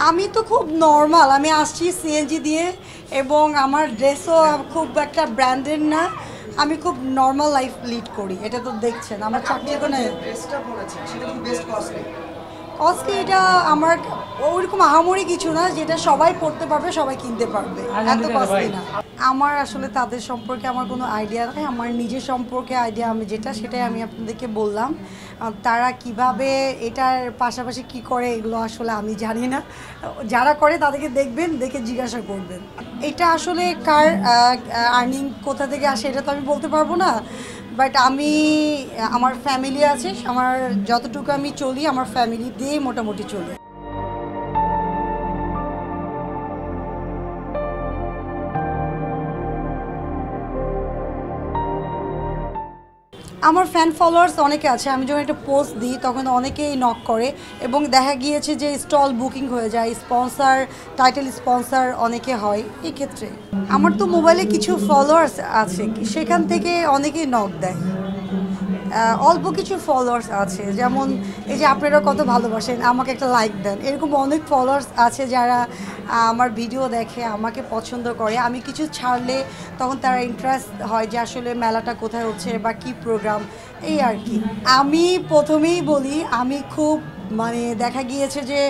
আমি তো খুব নরমাল, আমি আসছি সিএনজি দিয়ে এবং আমার ড্রেসও খুব একটা ব্র্যান্ডেড না। আমি খুব নর্মাল লাইফ লিড করি, এটা তো দেখছেন আমার চাকরি কোনো কস্টলি। এটা আমার ওইরকম আহামরি কিছু না, যেটা সবাই পড়তে পারবে, সবাই কিনতে পারবে, এত কস্টলি না। আমার আসলে তাদের সম্পর্কে আমার কোনো আইডিয়া নাই, আমার নিজের সম্পর্কে আইডিয়া আমি যেটা সেটাই আমি আপনাদেরকে বললাম। তারা কিভাবে এটার পাশাপাশি কি করে এগুলো আসলে আমি জানি না। যারা করে তাদেরকে দেখবেন, দেখে জিজ্ঞাসা করবেন। এটা আসলে কার আর্নিং কোথা থেকে আসে এটা তো আমি বলতে পারবো না, বাট আমি আমার ফ্যামিলি আছে, আমার যতটুকু আমি চলি আমার ফ্যামিলি দিয়েই মোটামুটি চলি। আমার ফ্যান ফলোয়ার্স অনেকে আছে, আমি যখন একটা পোস্ট দিই তখন অনেকেই নক করে এবং দেখা গিয়েছে যে স্টল বুকিং হয়ে যায়, স্পন্সার টাইটেল স্পন্সার অনেকে হয়। এই ক্ষেত্রে আমার তো মোবাইলে কিছু ফলোয়ার্স আছে, সেখান থেকে অনেকেই নক দেয়। অল্প কিছু ফলোয়ার্স আছে, যেমন এই যে আপনারা কত ভালোবাসেন, আমাকে একটা লাইক দেন, এরকম অনেক ফলোয়ার্স আছে যারা আমার ভিডিও দেখে, আমাকে পছন্দ করে। আমি কিছু ছাড়লে তখন তারা ইন্টারেস্ট হয় যে আসলে মেলাটা কোথায় হচ্ছে বা কী প্রোগ্রাম, এই আর কি। আমি প্রথমেই বলি, আমি খুব দেখা গিয়েছে যে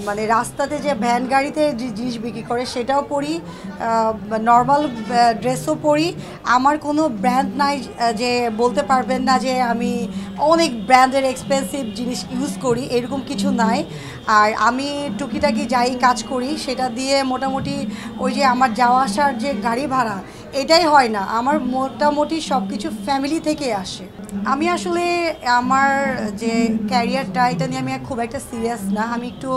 মানে রাস্তাতে যে ভ্যান গাড়িতে যে জিনিস বিক্রি করে সেটাও পরি, নর্মাল ড্রেসও পরি। আমার কোনো ব্র্যান্ড নাই যে বলতে পারবেন না যে আমি অনেক ব্র্যান্ডের এক্সপেন্সিভ জিনিস ইউজ করি, এরকম কিছু নাই। আর আমি টুকিটাকি যাই কাজ করি সেটা দিয়ে মোটামুটি ওই যে আমার যাওয়া আসার যে গাড়ি ভাড়া, এটাই হয় না, আমার মোটামুটি সব কিছু ফ্যামিলি থেকে আসে। আমি আসলে আমার যে ক্যারিয়ারটা এটা নিয়ে আমি খুব একটা সিরিয়াস না, আমি একটু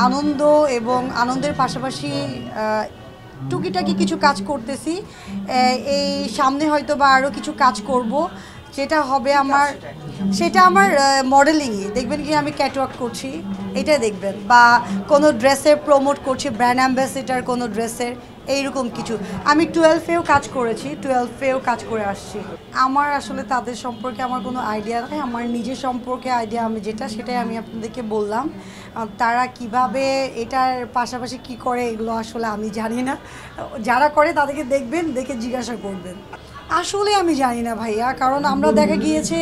আনন্দ এবং আনন্দের পাশাপাশি টুকিটাকি কিছু কাজ করতেছি। এই সামনে হয়তো বা আরও কিছু কাজ করব, যেটা হবে আমার, সেটা আমার মডেলিংই দেখবেন, কি আমি ক্যাটওয়াক করছি এটাই দেখবেন, বা কোনো ড্রেসের প্রমোট করছি, ব্র্যান্ড অ্যাম্বাসেডার কোনো ড্রেসের, এইরকম কিছু। আমি 12-এও কাজ করেছি, 12-এও কাজ করে আসছি। আমার আসলে তাদের সম্পর্কে আমার কোনো আইডিয়া নাই, আমার নিজের সম্পর্কে আইডিয়া আমি যেটা সেটাই আমি আপনাদেরকে বললাম। তারা কিভাবে এটার পাশাপাশি কি করে এগুলো আসলে আমি জানি না। যারা করে তাদেরকে দেখবেন, দেখে জিজ্ঞাসা করবেন। আসলে আমি জানি না ভাইয়া, কারণ আমরা দেখা গিয়েছে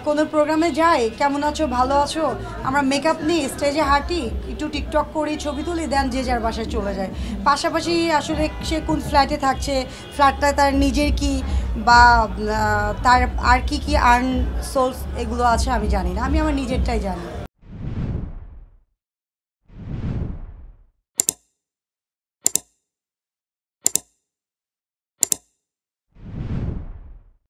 কোনো প্রোগ্রামে যাই, কেমন আছো, ভালো আছো, আমরা মেকআপ নিই, স্টেজে হাঁটি, একটু টিকটক করি, ছবি তুলি, দেন যে যার বাসায় চলে যায়। পাশাপাশি আসলে সে কোন ফ্ল্যাটে থাকছে, ফ্ল্যাটটা তার নিজের কি, বা তার আর কি কি আর্ন সোর্স এগুলো আছে আমি জানি না, আমি আমার নিজেরটাই জানি।